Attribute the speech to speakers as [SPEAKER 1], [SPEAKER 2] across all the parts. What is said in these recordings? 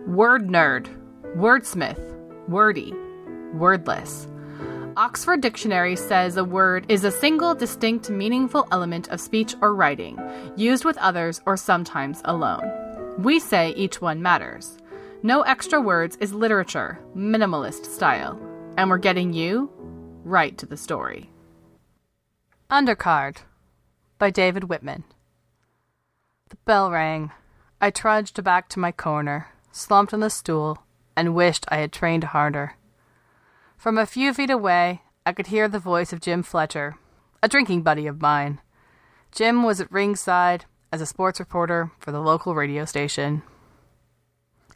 [SPEAKER 1] Word nerd, wordsmith, wordy, wordless. Oxford Dictionary says a word is a single, distinct, meaningful element of speech or writing, used with others or sometimes alone. We say each one matters. No extra words is literature, minimalist style. And we're getting you right to the story. Undercard by David Whitman. The bell rang. I trudged back to my corner, slumped on the stool, and wished I had trained harder. From a few feet away, I could hear the voice of Jim Fletcher, a drinking buddy of mine. Jim was at ringside as a sports reporter for the local radio station.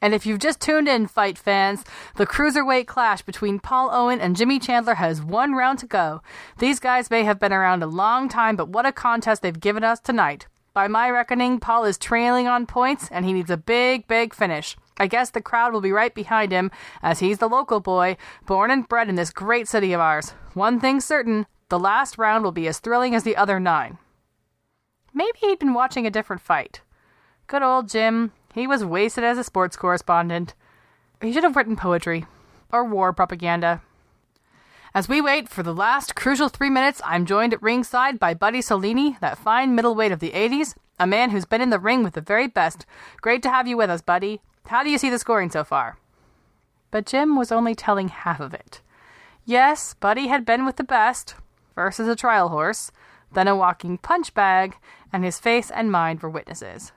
[SPEAKER 1] And if you've just tuned in, fight fans, the cruiserweight clash between Paul Owen and Jimmy Chandler has one round to go. These guys may have been around a long time, but what a contest they've given us tonight. By my reckoning, Paul is trailing on points, and he needs a big, big finish. I guess the crowd will be right behind him, as he's the local boy, born and bred in this great city of ours. One thing's certain, the last round will be as thrilling as the other 9. Maybe he'd been watching a different fight. Good old Jim, he was wasted as a sports correspondent. He should have written poetry, or war propaganda. As we wait for the last crucial 3 minutes, I'm joined at ringside by Buddy Solini, that fine middleweight of the 80s, a man who's been in the ring with the very best. Great to have you with us, Buddy. How do you see the scoring so far? But Jim was only telling half of it. Yes, Buddy had been with the best, first as a trial horse, then a walking punch bag, and his face and mind were witnesses.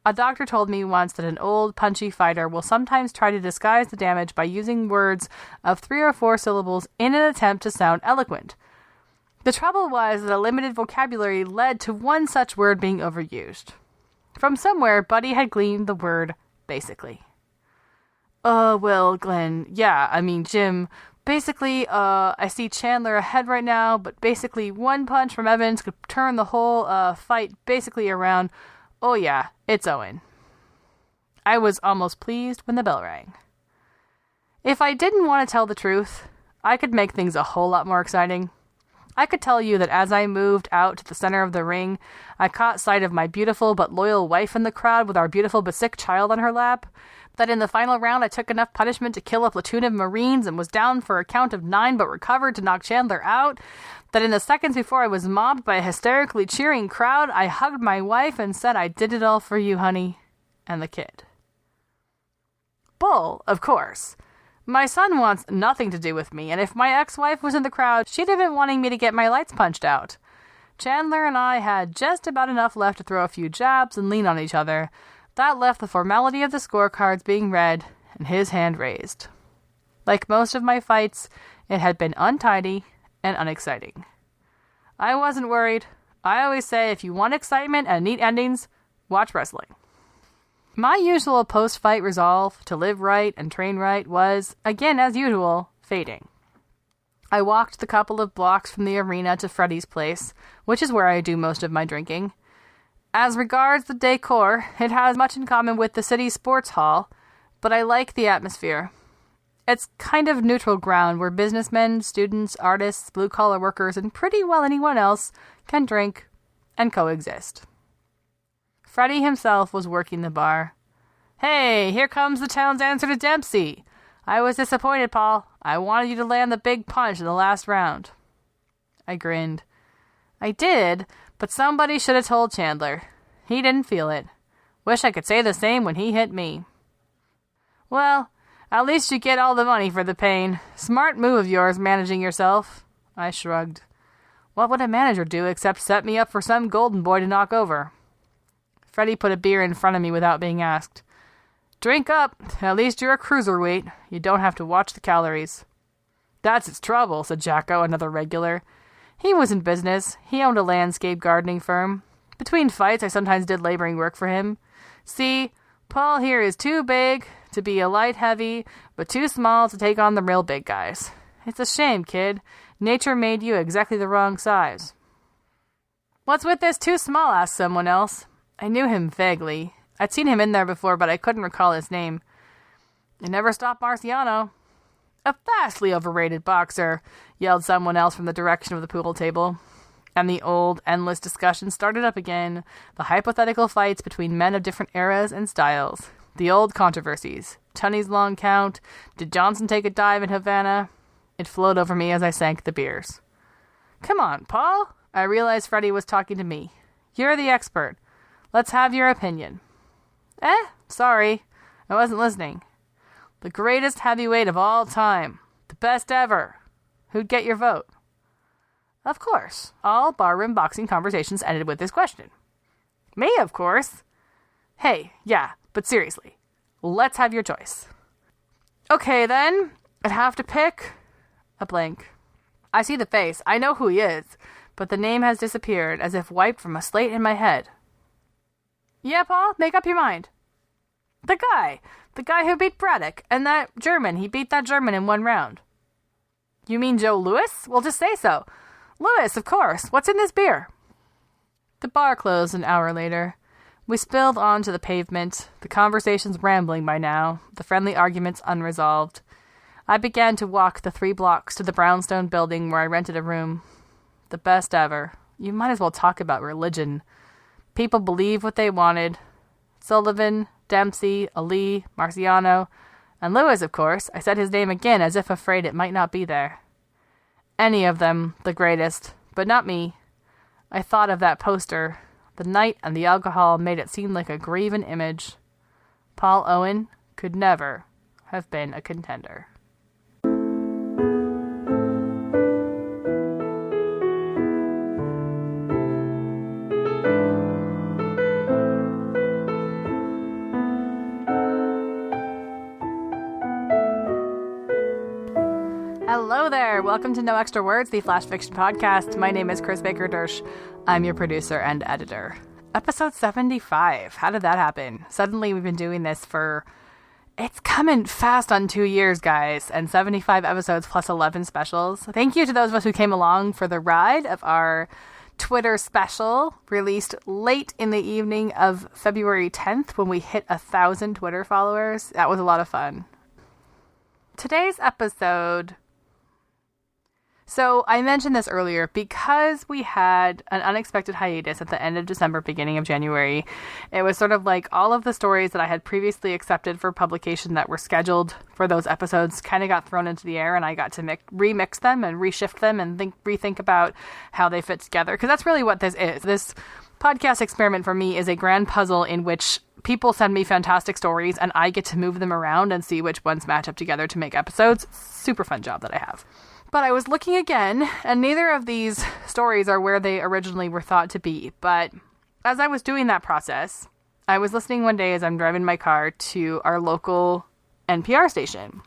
[SPEAKER 1] A doctor told me once that an old, punchy fighter will sometimes try to disguise the damage by using words of 3 or 4 syllables in an attempt to sound eloquent. The trouble was that a limited vocabulary led to one such word being overused. From somewhere, Buddy had gleaned the word basically. Well, Glenn, Jim, basically, I see Chandler ahead right now, but basically one punch from Evans could turn the whole, fight basically around. Oh yeah, it's Owen. I was almost pleased when the bell rang. If I didn't want to tell the truth, I could make things a whole lot more exciting. I could tell you that as I moved out to the center of the ring, I caught sight of my beautiful but loyal wife in the crowd with our beautiful but sick child on her lap. That in the final round I took enough punishment to kill a platoon of Marines and was down for a count of 9 but recovered to knock Chandler out. That in the seconds before I was mobbed by a hysterically cheering crowd, I hugged my wife and said, "I did it all for you, honey," and the kid. Bull, of course. My son wants nothing to do with me, and if my ex-wife was in the crowd, she'd have been wanting me to get my lights punched out. Chandler and I had just about enough left to throw a few jabs and lean on each other. That left the formality of the scorecards being read and his hand raised. Like most of my fights, it had been untidy and unexciting. I wasn't worried. I always say if you want excitement and neat endings, watch wrestling. My usual post-fight resolve to live right and train right was, again as usual, fading. I walked the couple of blocks from the arena to Freddy's place, which is where I do most of my drinking. As regards the decor, it has much in common with the city sports hall, but I like the atmosphere. It's kind of neutral ground where businessmen, students, artists, blue-collar workers, and pretty well anyone else can drink and coexist. Freddy himself was working the bar. "Hey, here comes the town's answer to Dempsey. I was disappointed, Paul. I wanted you to land the big punch in the last round." I grinned. I did, but somebody should have told Chandler. He didn't feel it. Wish I could say the same when he hit me. "Well, at least you get all the money for the pain. Smart move of yours, managing yourself." I shrugged. What would a manager do except set me up for some golden boy to knock over? Freddy put a beer in front of me without being asked. "Drink up. At least you're a cruiserweight. You don't have to watch the calories." "That's its trouble," said Jacko, another regular. He was in business. He owned a landscape gardening firm. Between fights, I sometimes did laboring work for him. "See, Paul here is too big to be a light heavy, but too small to take on the real big guys. It's a shame, kid. Nature made you exactly the wrong size." "What's with this too small?" asked someone else. I knew him vaguely. I'd seen him in there before, but I couldn't recall his name. "You never stopped Marciano." "A vastly overrated boxer," yelled someone else from the direction of the pool table. And the old, endless discussion started up again, the hypothetical fights between men of different eras and styles. The old controversies. Tunney's long count. Did Johnson take a dive in Havana? It flowed over me as I sank the beers. Come on, Paul. I realized Freddie was talking to me. You're the expert. Let's have your opinion. Sorry. I wasn't listening. The greatest heavyweight of all time. The best ever. Who'd get your vote? Of course. All barroom boxing conversations ended with this question. Me, of course. Hey, yeah, but seriously. Let's have your choice. Okay, then. I'd have to pick a blank. I see the face. I know who he is, but the name has disappeared as if wiped from a slate in my head. Yeah, Paul, make up your mind. The guy who beat Braddock, and that German. He beat that German in 1 round. You mean Joe Louis? Well, just say so. Louis, of course. What's in this beer? The bar closed an hour later. We spilled onto the pavement, the conversations rambling by now, the friendly arguments unresolved. I began to walk the 3 blocks to the brownstone building where I rented a room. The best ever. You might as well talk about religion. People believe what they wanted. Sullivan, Dempsey, Ali, Marciano, and Lewis, of course. I said his name again as if afraid it might not be there. Any of them, the greatest, but not me. I thought of that poster. The night and the alcohol made it seem like a graven image. Paul Owen could never have been a contender. Hello there. Welcome to No Extra Words, the Flash Fiction Podcast. My name is Chris Baker-Dersch. I'm your producer and editor. Episode 75. How did that happen? Suddenly we've been doing this for... It's coming fast on 2 years, guys. And 75 episodes plus 11 specials. Thank you to those of us who came along for the ride of our Twitter special, released late in the evening of February 10th when we hit 1,000 Twitter followers. That was a lot of fun. Today's episode... So I mentioned this earlier, because we had an unexpected hiatus at the end of December, beginning of January. It was sort of like all of the stories that I had previously accepted for publication that were scheduled for those episodes kind of got thrown into the air, and I got to remix them and reshift them and rethink about how they fit together. Because that's really what this is. This podcast experiment for me is a grand puzzle in which people send me fantastic stories and I get to move them around and see which ones match up together to make episodes. Super fun job that I have. But I was looking again, and neither of these stories are where they originally were thought to be. But as I was doing that process, I was listening one day as I'm driving my car to our local NPR station.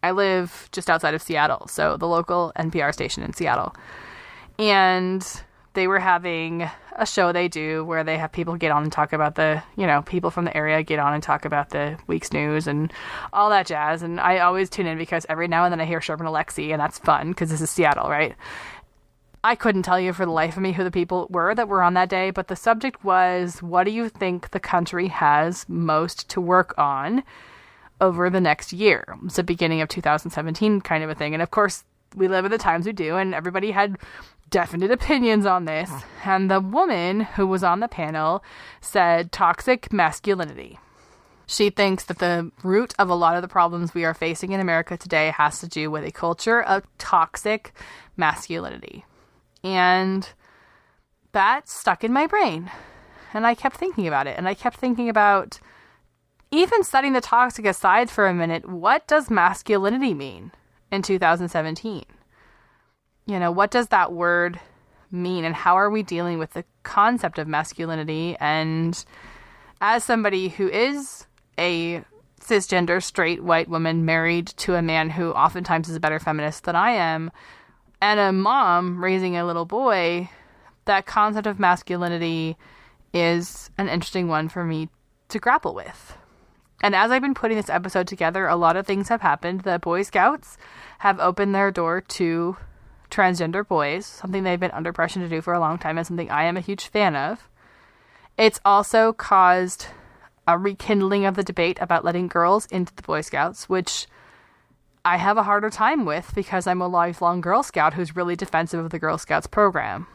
[SPEAKER 1] I live just outside of Seattle, so the local NPR station in Seattle. And they were having a show they do where they have people get on and talk about people from the area get on and talk about the week's news and all that jazz. And I always tune in because every now and then I hear Sherman Alexie, and that's fun because this is Seattle, right? I couldn't tell you for the life of me who the people were that were on that day, but the subject was, what do you think the country has most to work on over the next year? It's the beginning of 2017 kind of a thing. And of course, we live in the times we do, and everybody had definite opinions on this. And the woman who was on the panel said toxic masculinity. She thinks that the root of a lot of the problems we are facing in America today has to do with a culture of toxic masculinity. And that stuck in my brain. And I kept thinking about it. And I kept thinking about, even setting the toxic aside for a minute, what does masculinity mean in 2017? What does that word mean, and how are we dealing with the concept of masculinity? And as somebody who is a cisgender, straight, white woman married to a man who oftentimes is a better feminist than I am, and a mom raising a little boy, that concept of masculinity is an interesting one for me to grapple with. And as I've been putting this episode together, a lot of things have happened. The Boy Scouts have opened their door to transgender boys, something they've been under pressure to do for a long time, and something I am a huge fan of. It's also caused a rekindling of the debate about letting girls into the Boy Scouts, which I have a harder time with because I'm a lifelong Girl Scout who's really defensive of the Girl Scouts program,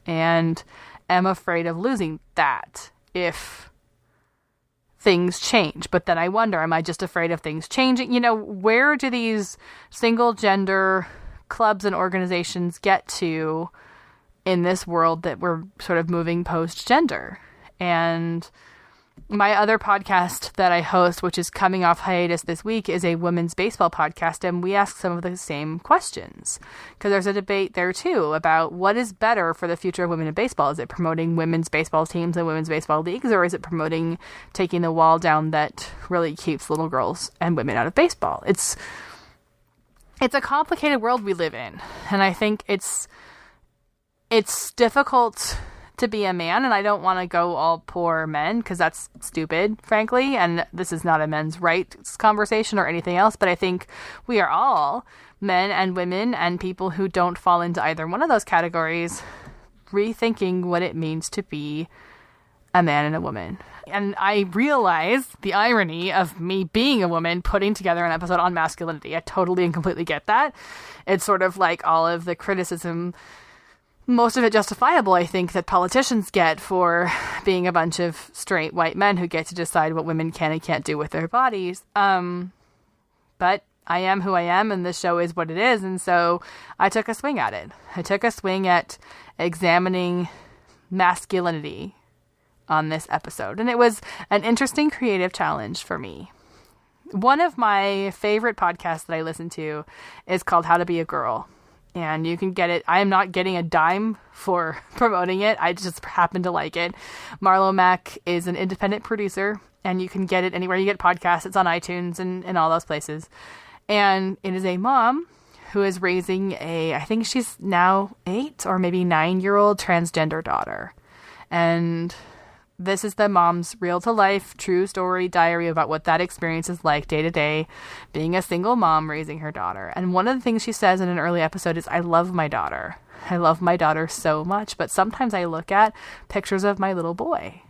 [SPEAKER 1] and am afraid of losing that if things change. But then I wonder, am I just afraid of things changing? Where do these single gender clubs and organizations get to in this world that we're sort of moving post-gender? And my other podcast that I host, which is coming off hiatus this week, is a women's baseball podcast, and we ask some of the same questions because there's a debate there too about what is better for the future of women in baseball. Is it promoting women's baseball teams and women's baseball leagues, or is it promoting taking the wall down that really keeps little girls and women out of baseball? It's a complicated world we live in, and I think it's difficult to be a man, and I don't want to go all poor men because that's stupid, frankly, and this is not a men's rights conversation or anything else, but I think we are all men and women and people who don't fall into either one of those categories rethinking what it means to be a man and a woman. And I realize the irony of me being a woman putting together an episode on masculinity. I totally and completely get that. It's sort of like all of the criticism, most of it justifiable, I think, that politicians get for being a bunch of straight white men who get to decide what women can and can't do with their bodies. But I am who I am, and this show is what it is, and so I took a swing at it. I took a swing at examining masculinity on this episode, and it was an interesting creative challenge for me. One of my favorite podcasts that I listen to is called How to Be a Girl. And you can get it. I am not getting a dime for promoting it. I just happen to like it. Marlo Mack is an independent producer, and you can get it anywhere you get podcasts. It's on iTunes and all those places. And it is a mom who is raising I think she's now 8 or maybe 9-year-old transgender daughter. And this is the mom's real-to-life, true story diary about what that experience is like day to day, being a single mom raising her daughter. And one of the things she says in an early episode is, I love my daughter. I love my daughter so much, but sometimes I look at pictures of my little boy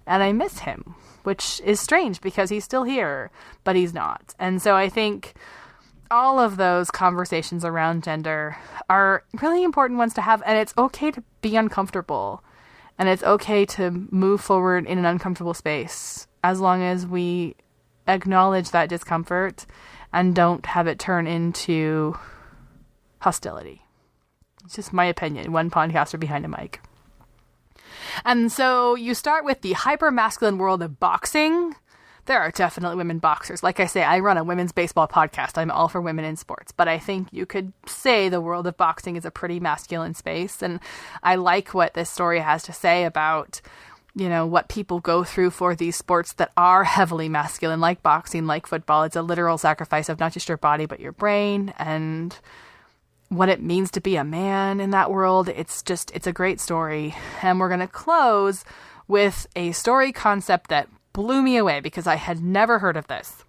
[SPEAKER 1] and I miss him, which is strange because he's still here, but he's not. And so I think all of those conversations around gender are really important ones to have, and it's okay to be uncomfortable. And it's okay to move forward in an uncomfortable space as long as we acknowledge that discomfort and don't have it turn into hostility. It's just my opinion. One podcaster behind a mic. And so you start with the hyper-masculine world of boxing. There are definitely women boxers. Like I say, I run a women's baseball podcast. I'm all for women in sports. But I think you could say the world of boxing is a pretty masculine space. And I like what this story has to say about, what people go through for these sports that are heavily masculine, like boxing, like football. It's a literal sacrifice of not just your body, but your brain, and what it means to be a man in that world. It's a great story. And we're going to close with a story concept that blew me away because I had never heard of this.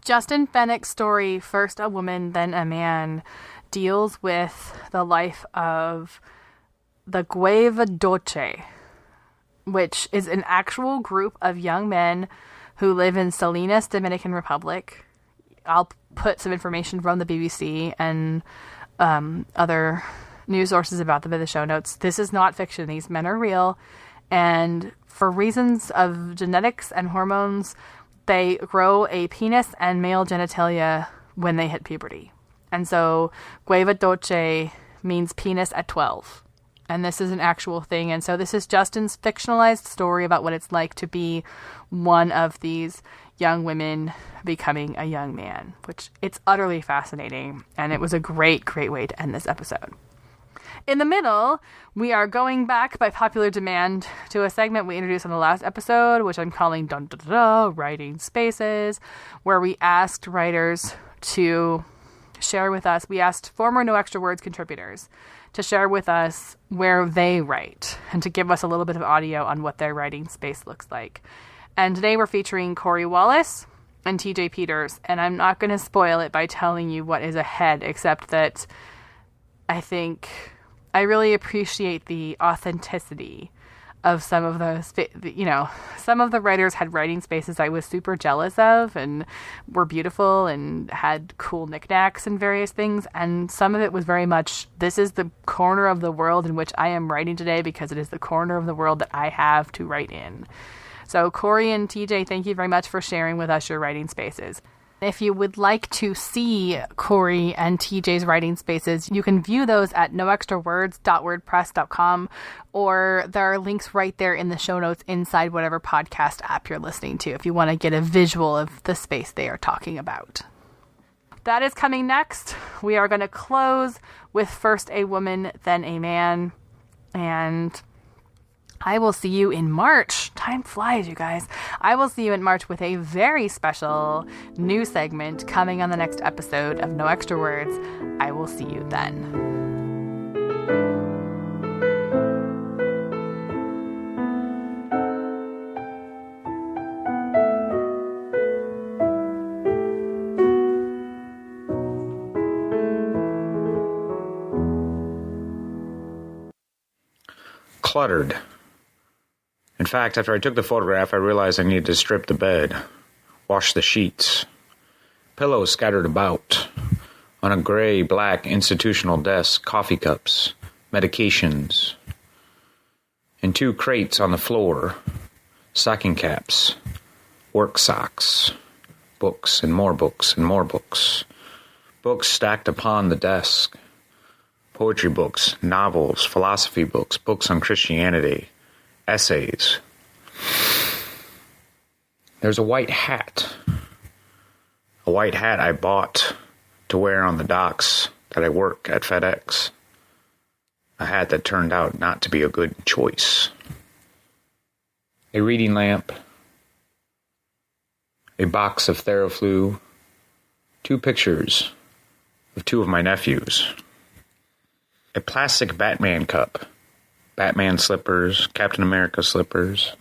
[SPEAKER 1] Justin Bennick's story, First a Woman, Then a Man, deals with the life of the Guevadoche, which is an actual group of young men who live in Salinas, Dominican Republic. I'll put some information from the BBC and other news sources about them in the show notes. This is not fiction. These men are real, and for reasons of genetics and hormones, they grow a penis and male genitalia when they hit puberty. And so Guevadoche means penis at 12. And this is an actual thing. And so this is Justin's fictionalized story about what it's like to be one of these young women becoming a young man, which it's utterly fascinating. And it was a great, great way to end this episode. In the middle, we are going back by popular demand to a segment we introduced on the last episode, which I'm calling Dun Dun Dun, Writing Spaces, where we asked writers to share with us. We asked former No Extra Words contributors to share with us where they write and to give us a little bit of audio on what their writing space looks like. And today we're featuring Corey Wallace and TJ Peters, and I'm not going to spoil it by telling you what is ahead, except that I think I really appreciate the authenticity of some of those, some of the writers had writing spaces I was super jealous of and were beautiful and had cool knickknacks and various things. And some of it was very much, this is the corner of the world in which I am writing today because it is the corner of the world that I have to write in. So Corey and TJ, thank you very much for sharing with us your writing spaces. If you would like to see Corey and TJ's writing spaces, you can view those at noextrawords.wordpress.com, or there are links right there in the show notes inside whatever podcast app you're listening to if you want to get a visual of the space they are talking about. That is coming next. We are going to close with First a Woman, Then a Man, and I will see you in March. Time flies, you guys. I will see you in March with a very special new segment coming on the next episode of No Extra Words. I will see you then.
[SPEAKER 2] Cluttered. In fact, after I took the photograph, I realized I needed to strip the bed, wash the sheets. Pillows scattered about. On a gray-black institutional desk, coffee cups, medications. And 2 crates on the floor, stocking caps, work socks, books and more books and more books. Books stacked upon the desk. Poetry books, novels, philosophy books, books on Christianity, essays. There's a white hat. A white hat I bought to wear on the docks that I work at FedEx. A hat that turned out not to be a good choice. A reading lamp. A box of Theraflu. 2 pictures of 2 of my nephews. A plastic Batman cup. Batman slippers, Captain America slippers.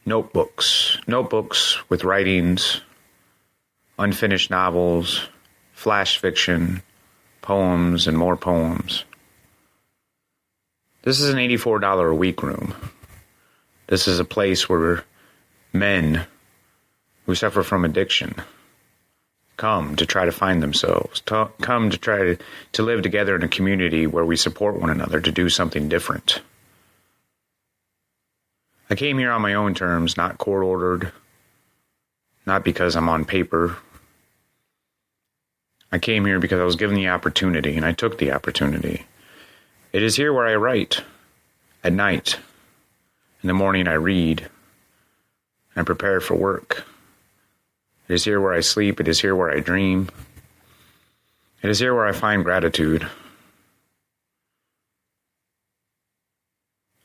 [SPEAKER 2] Notebooks. Notebooks with writings, unfinished novels, flash fiction, poems, and more poems. This is an $84 a week room. This is a place where men who suffer from addiction come to try to find themselves, come to try to live together in a community where we support one another to do something different. I came here on my own terms, not court-ordered, not because I'm on paper. I came here because I was given the opportunity, and I took the opportunity. It is here where I write, at night. In the morning I read, and I prepare for work. It is here where I sleep. It is here where I dream. It is here where I find gratitude.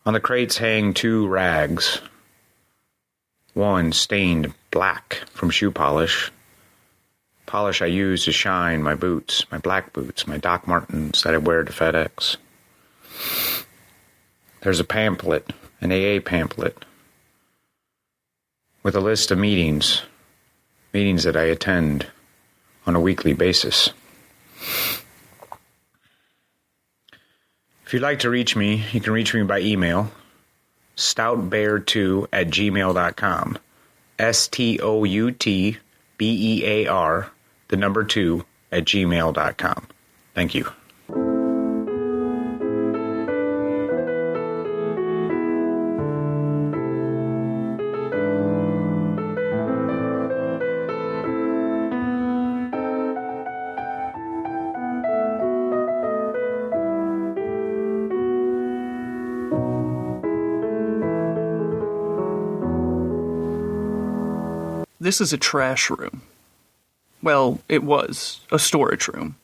[SPEAKER 2] On the crates hang 2 rags. One stained black from shoe polish. Polish I use to shine my boots, my black boots, my Doc Martens that I wear to FedEx. There's a pamphlet, an AA pamphlet, with a list of meetings that I attend on a weekly basis. If you'd like to reach me, you can reach me by email, stoutbear2@gmail.com. STOUTBEAR, the number 2, @gmail.com. Thank you.
[SPEAKER 3] This is a trash room. Well, it was a storage room.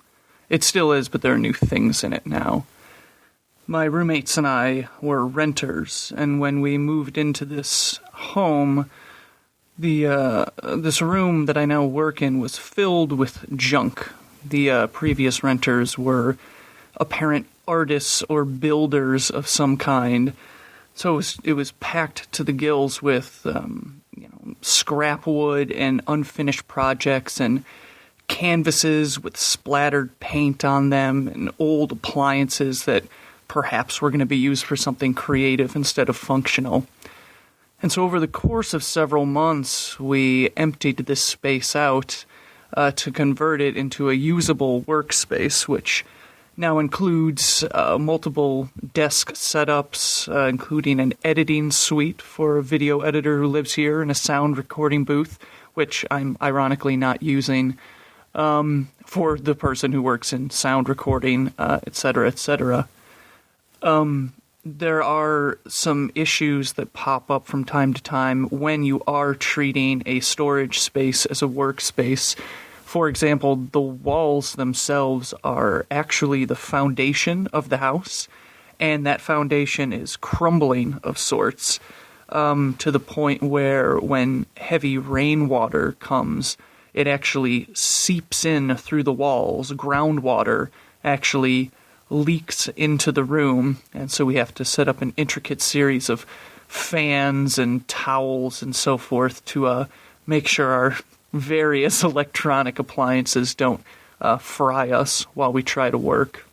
[SPEAKER 3] It still is, but there are new things in it now. My roommates and I were renters, and when we moved into this home, this room that I now work in was filled with junk. The previous renters were apparent artists or builders of some kind, so it was packed to the gills with scrap wood and unfinished projects and canvases with splattered paint on them and old appliances that perhaps were going to be used for something creative instead of functional. And so over the course of several months, we emptied this space out to convert it into a usable workspace, which now includes multiple desk setups, including an editing suite for a video editor who lives here and a sound recording booth, which I'm ironically not using, for the person who works in sound recording, etc., etc. There are some issues that pop up from time to time when you are treating a storage space as a workspace. For example, the walls themselves are actually the foundation of the house, and that foundation is crumbling of sorts, to the point where when heavy rainwater comes, it actually seeps in through the walls. Groundwater actually leaks into the room, and so we have to set up an intricate series of fans and towels and so forth to make sure our various electronic appliances don't fry us while we try to work.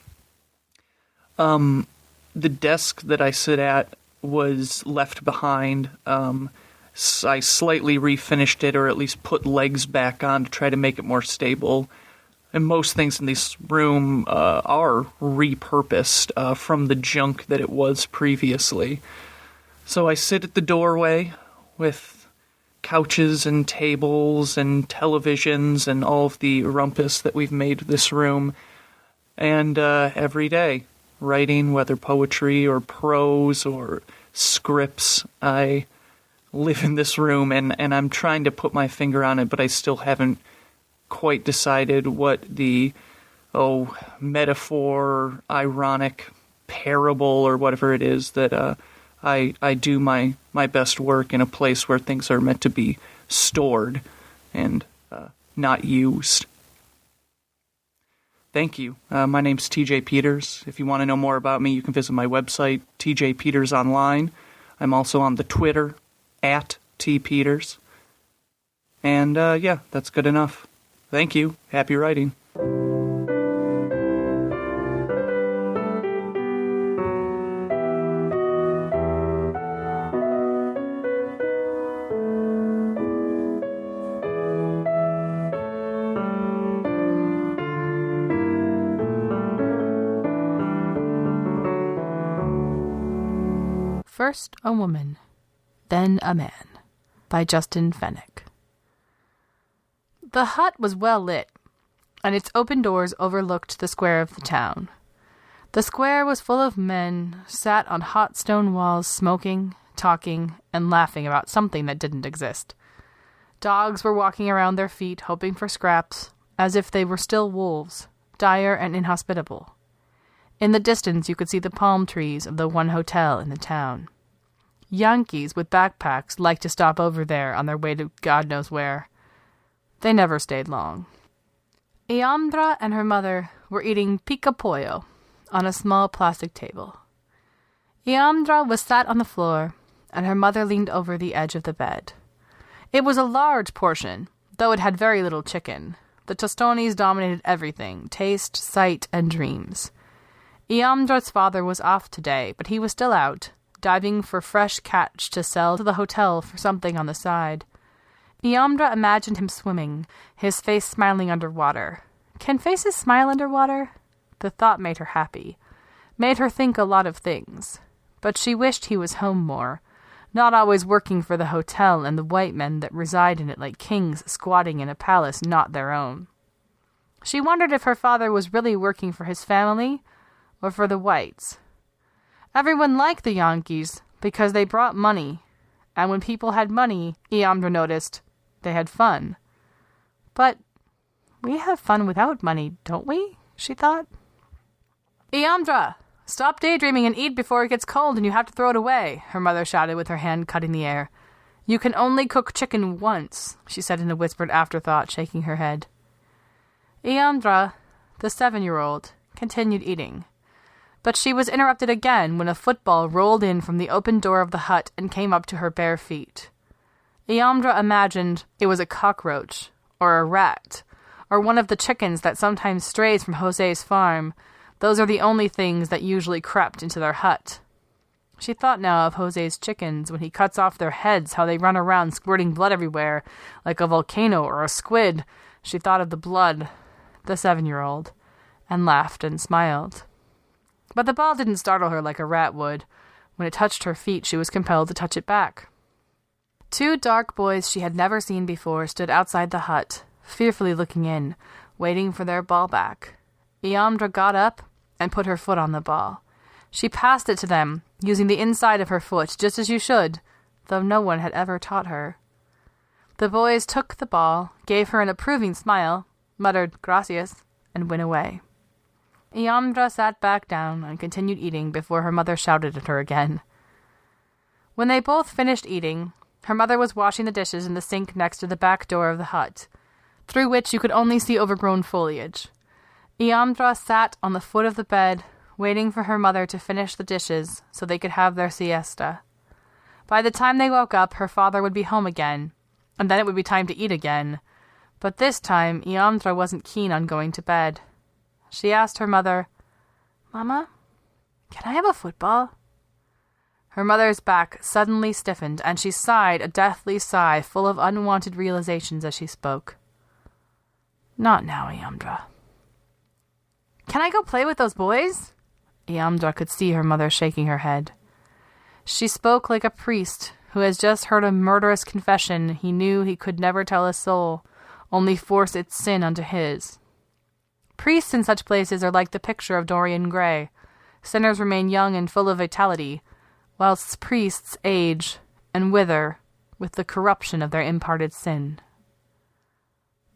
[SPEAKER 3] The desk that I sit at was left behind. I slightly refinished it, or at least put legs back on to try to make it more stable. And most things in this room are repurposed from the junk that it was previously. So I sit at the doorway with couches and tables and televisions and all of the rumpus that we've made this room. And every day, writing, whether poetry or prose or scripts, I live in this room, and I'm trying to put my finger on it, but I still haven't quite decided what the metaphor, ironic parable, or whatever it is that I do my best work in a place where things are meant to be stored and not used. Thank you. My name's TJ Peters. If you want to know more about me, you can visit my website, TJ Peters Online. I'm also on the Twitter, @TPeters. And that's good enough. Thank you. Happy writing.
[SPEAKER 1] First a Woman, Then a Man, by Justin Fennick. The hut was well lit, and its open doors overlooked the square of the town. The square was full of men, sat on hot stone walls, smoking, talking, and laughing about something that didn't exist. Dogs were walking around their feet, hoping for scraps, as if they were still wolves, dire and inhospitable. In the distance you could see the palm trees of the one hotel in the town. Yankees with backpacks liked to stop over there on their way to God knows where. They never stayed long. Iandra and her mother were eating pica pollo on a small plastic table. Iandra was sat on the floor, and her mother leaned over the edge of the bed. It was a large portion, though it had very little chicken. The tostones dominated everything, taste, sight, and dreams. Iandra's father was off today, but he was still out, diving for fresh catch to sell to the hotel for something on the side. Iandra imagined him swimming, his face smiling underwater. Can faces smile underwater? The thought made her happy, made her think a lot of things. But she wished he was home more, not always working for the hotel and the white men that reside in it like kings squatting in a palace not their own. She wondered if her father was really working for his family or for the whites. Everyone liked the Yankees because they brought money, and when people had money, Iandra noticed, they had fun. But we have fun without money, don't we? She thought. Iandra, stop daydreaming and eat before it gets cold and you have to throw it away, her mother shouted with her hand cutting the air. You can only cook chicken once, she said in a whispered afterthought, shaking her head. Iandra, the 7-year-old, continued eating. But she was interrupted again when a football rolled in from the open door of the hut and came up to her bare feet. Iandra imagined it was a cockroach, or a rat, or one of the chickens that sometimes strays from Jose's farm. Those are the only things that usually crept into their hut. She thought now of Jose's chickens when he cuts off their heads, how they run around squirting blood everywhere, like a volcano or a squid. She thought of the blood, the 7-year-old, and laughed and smiled. But the ball didn't startle her like a rat would. When it touched her feet, she was compelled to touch it back. 2 dark boys she had never seen before stood outside the hut, fearfully looking in, waiting for their ball back. Iamdra got up and put her foot on the ball. She passed it to them, using the inside of her foot, just as you should, though no one had ever taught her. The boys took the ball, gave her an approving smile, muttered "gracias," and went away. Iamdra sat back down and continued eating before her mother shouted at her again. When they both finished eating, her mother was washing the dishes in the sink next to the back door of the hut, through which you could only see overgrown foliage. Iamdra sat on the foot of the bed, waiting for her mother to finish the dishes so they could have their siesta. By the time they woke up, her father would be home again, and then it would be time to eat again. But this time, Iamdra wasn't keen on going to bed. She asked her mother, "Mama, can I have a football?" Her mother's back suddenly stiffened, and she sighed a deathly sigh full of unwanted realizations as she spoke. "Not now, Iamdra." "Can I go play with those boys?" Iamdra could see her mother shaking her head. She spoke like a priest who has just heard a murderous confession he knew he could never tell a soul, only force its sin unto his. Priests in such places are like the picture of Dorian Gray. Sinners remain young and full of vitality, whilst priests age and wither with the corruption of their imparted sin.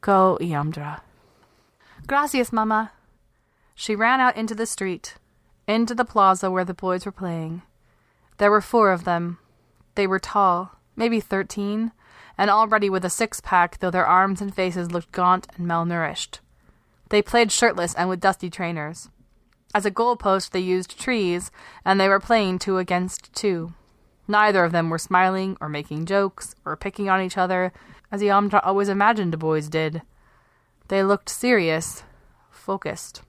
[SPEAKER 1] "Go, Iamdra." "Gracias, Mama." She ran out into the street, into the plaza where the boys were playing. There were 4 of them. They were tall, maybe 13, and already with a 6-pack, though their arms and faces looked gaunt and malnourished. They played shirtless and with dusty trainers. As a goalpost they used trees, and they were playing 2 against 2. Neither of them were smiling or making jokes or picking on each other, as Iamdra always imagined boys did. They looked serious, focused.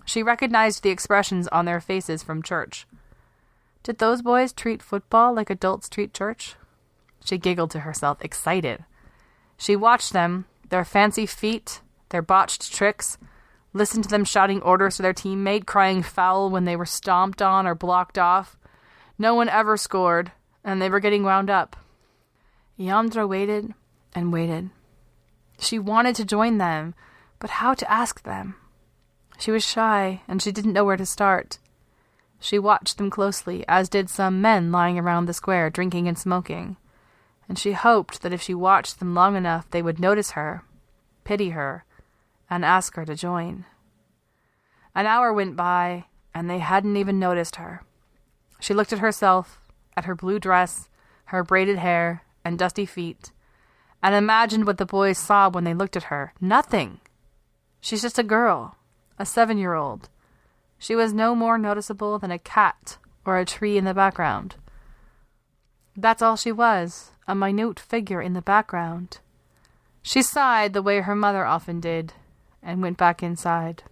[SPEAKER 1] She recognized the expressions on their faces from church. Did those boys treat football like adults treat church? She giggled to herself, excited. She watched them, their fancy feet, their botched tricks, listened to them shouting orders to their teammate, crying foul when they were stomped on or blocked off. No one ever scored, and they were getting wound up. Iamdra waited and waited. She wanted to join them, but how to ask them? She was shy, and she didn't know where to start. She watched them closely, as did some men lying around the square, drinking and smoking, and she hoped that if she watched them long enough, they would notice her, pity her, and ask her to join. An hour went by, and they hadn't even noticed her. She looked at herself, at her blue dress, her braided hair, and dusty feet, and imagined what the boys saw when they looked at her. Nothing! She's just a girl, a 7-year-old. She was no more noticeable than a cat or a tree in the background. That's all she was, a minute figure in the background. She sighed the way her mother often did, and went back inside.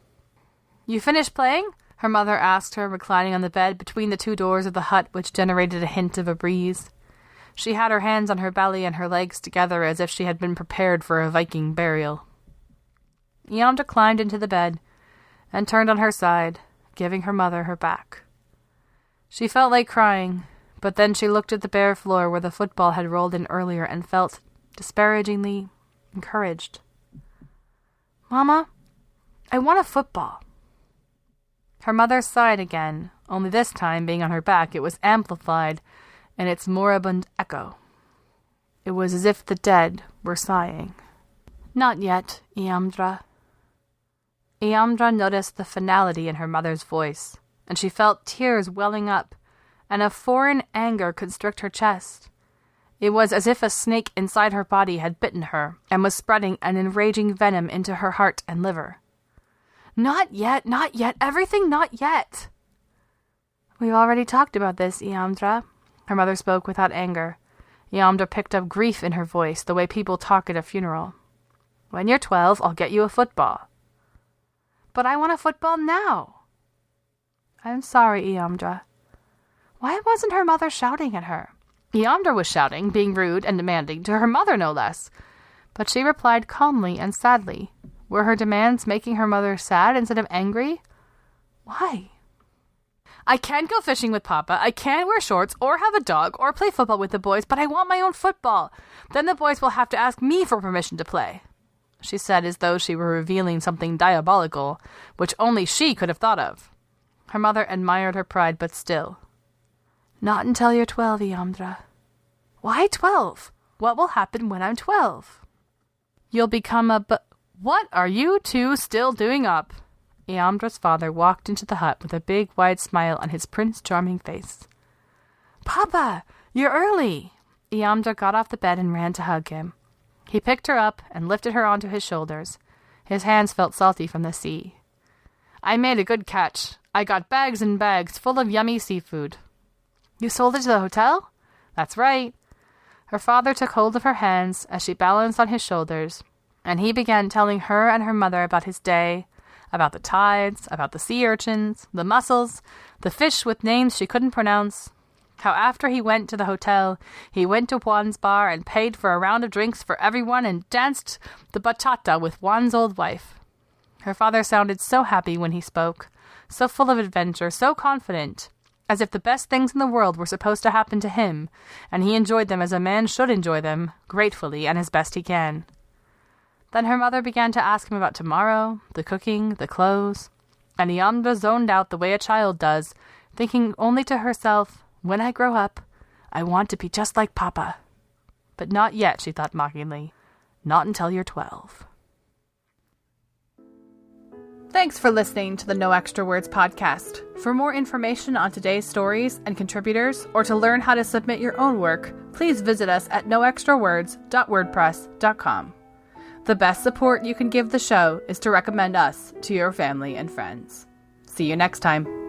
[SPEAKER 1] "You finished playing?" her mother asked her, reclining on the bed between the 2 doors of the hut which generated a hint of a breeze. She had her hands on her belly and her legs together as if she had been prepared for a Viking burial. Iamdra climbed into the bed and turned on her side, giving her mother her back. She felt like crying, but then she looked at the bare floor where the football had rolled in earlier and felt disparagingly encouraged. "Mama, I want a football." Her mother sighed again, only this time, being on her back, it was amplified in its moribund echo. It was as if the dead were sighing. "Not yet, Iamdra." Iamdra noticed the finality in her mother's voice, and she felt tears welling up, and a foreign anger constrict her chest. It was as if a snake inside her body had bitten her, and was spreading an enraging venom into her heart and liver. Not yet, everything not yet." "We've already talked about this, Iamdra." Her mother spoke without anger. Iamdra picked up grief in her voice, the way people talk at a funeral. "When you're 12, I'll get you a football." "But I want a football now." "I'm sorry, Iamdra." Why wasn't her mother shouting at her? Iamdra was shouting, being rude and demanding, to her mother no less. But she replied calmly and sadly, Were her demands making her mother sad instead of angry? Why? I can't go fishing with Papa. I can't wear shorts or have a dog or play football with the boys, but I want my own football. Then the boys will have to ask me for permission to play, she said, as though she were revealing something diabolical, which only she could have thought of. Her mother admired her pride, but still. Not until you're 12, Iamdra. Why 12? What will happen when I'm 12? You'll become What are you two still doing up? Iamdra's father walked into the hut with a big, wide smile on his Prince Charming face. Papa, you're early! Iamdra got off the bed and ran to hug him. He picked her up and lifted her onto his shoulders. His hands felt salty from the sea. I made a good catch. I got bags and bags full of yummy seafood. You sold it to the hotel? That's right. Her father took hold of her hands as she balanced on his shoulders, and he began telling her and her mother about his day, about the tides, about the sea urchins, the mussels, the fish with names she couldn't pronounce, how after he went to the hotel, he went to Juan's bar and paid for a round of drinks for everyone and danced the bachata with Juan's old wife. Her father sounded so happy when he spoke, so full of adventure, so confident, as if the best things in the world were supposed to happen to him, and he enjoyed them as a man should enjoy them, gratefully and as best he can. Then her mother began to ask him about tomorrow, the cooking, the clothes, and Iamdra zoned out the way a child does, thinking only to herself, when I grow up, I want to be just like Papa. But not yet, she thought mockingly. Not until you're 12. Thanks for listening to the No Extra Words podcast. For more information on today's stories and contributors, or to learn how to submit your own work, please visit us at noextrawords.wordpress.com. The best support you can give the show is to recommend us to your family and friends. See you next time.